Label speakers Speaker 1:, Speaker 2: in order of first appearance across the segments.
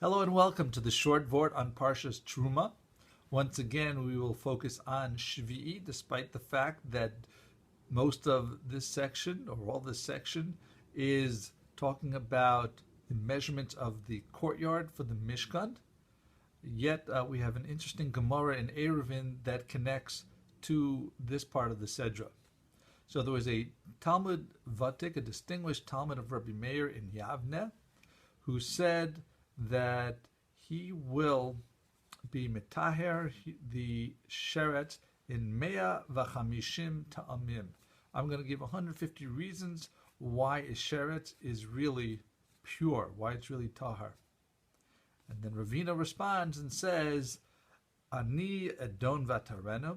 Speaker 1: Hello and welcome to the short Vort on Parshas Terumah. Once again, we will focus on Shevii, despite the fact that most of this section, or all this section, is talking about the measurements of the courtyard for the Mishkan. Yet we have an interesting Gemara in Eruvin that connects to this part of the Sedra. So there was a Talmud Vatik, a distinguished Talmud of Rabbi Meir in Yavne, who said that he will be mitaher the sheret in mea v'chamishim ta'amim. I'm going to give 150 reasons why a sheret is really pure, why it's really tahar. And then Ravina responds and says, Ani adon vatarenu.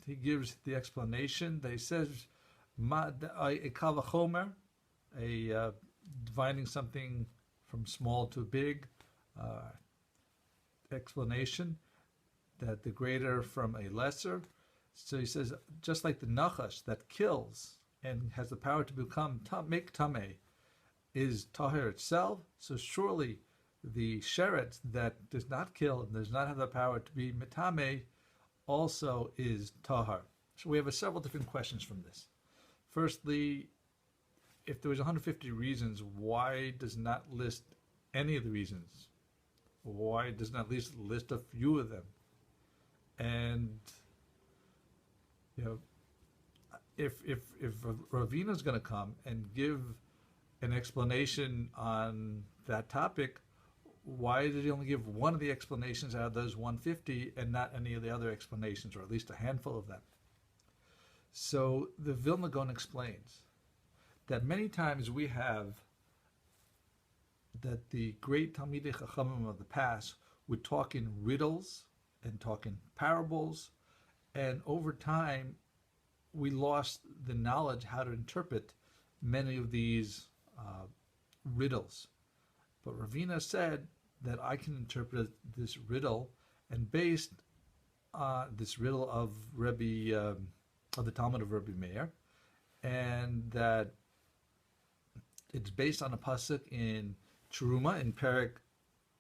Speaker 1: He gives the explanation. He says, a kal v'chomer, dividing something from small to big, explanation that the greater from a lesser. So he says, just like the nachash that kills and has the power to make tameh is tahir itself, so surely the sheret that does not kill and does not have the power to be metameh also is tahar. So we have several different questions from this. Firstly, if there was 150 reasons, why does not list any of the reasons? Why does not at least list a few of them? And if Ravina is going to come and give an explanation on that topic, why did he only give one of the explanations out of those 150 and not any of the other explanations, or at least a handful of them? So the Vilna Gaon explains that many times we have that the great Talmidei Chachamim of the past would talk in riddles and talk in parables, and over time we lost the knowledge how to interpret many of these riddles. But Ravina said that I can interpret this riddle, and based this riddle of the Talmud of Rabbi Meir, and that it's based on a pasuk in Terumah in Perek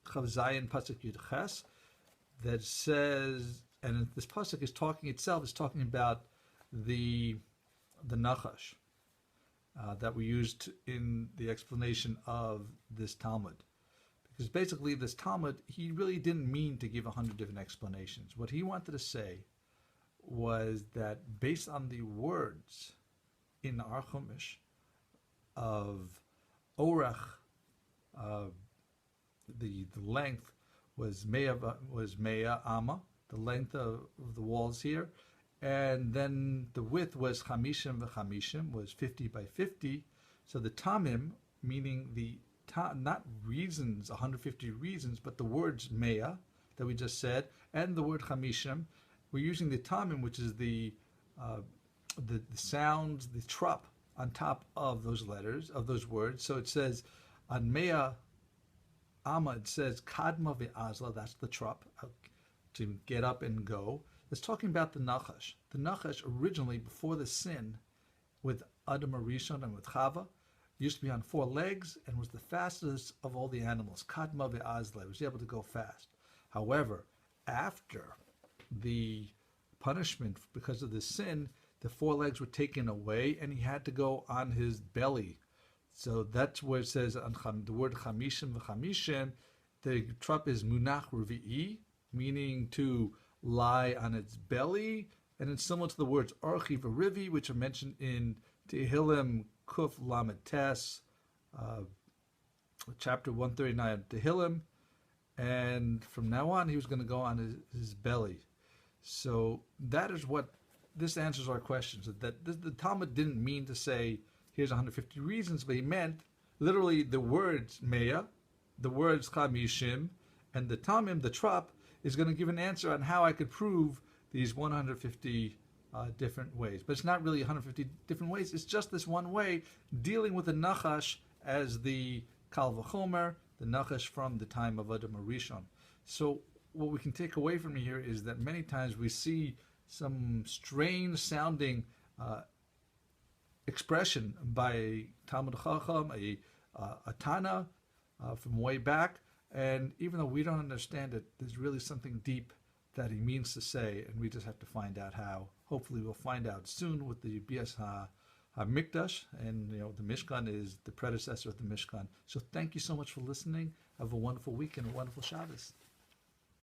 Speaker 1: Chav Zayin pasuk Yud Ches that says, and this pasuk is talking about the nachash that we used in the explanation of this Talmud. Because basically this Talmud, he really didn't mean to give 100 different explanations. What he wanted to say was that based on the words in our Chumash of Orach, the length was mea ama, the length of the walls here, and then the width was chamishim v'chamishim, was 50 by 50. So the tamim, meaning not reasons, 150 reasons, but the words mea that we just said, and the word chamishim, we're using the tamim, which is the sounds, the trup on top of those letters, of those words. So it says on mea ama, it says kadma ve'azla, that's the trup, to get up and go. It's talking about the nachash. The nachash originally, before the sin, with Adam Arishon and with Chava, used to be on 4 legs and was the fastest of all the animals. Kadma ve'azla, was able to go fast. However, after the punishment because of the sin, the 4 legs were taken away and he had to go on his belly. So that's where it says on the word chamishim v'chamishim, the trup is munach ruvi'i, meaning to lie on its belly, and it's similar to the words archi v'rivi, which are mentioned in Tehillim Kuf Lamed Tes, chapter 139 of Tehillim, and from now on he was going to go on his belly. So that is what this answers our questions. That the Talmud didn't mean to say here's 150 reasons, but he meant literally the words mea, the words chamishim, and the tamim, the trup, is going to give an answer on how I could prove these 150 different ways. But it's not really 150 different ways. It's just this one way, dealing with the nachash as the kal v'chomer, the nachash from the time of Adam Arishon. So what we can take away from here is that many times we see some strange sounding expression by Talmud Chacham, a Tana from way back, And even though we don't understand it, there's really something deep that he means to say, and we just have to find out how. Hopefully, we'll find out soon with the Bias HaMikdash, and the Mishkan is the predecessor of the Mishkan. So thank you so much for listening. Have a wonderful week and a wonderful Shabbos.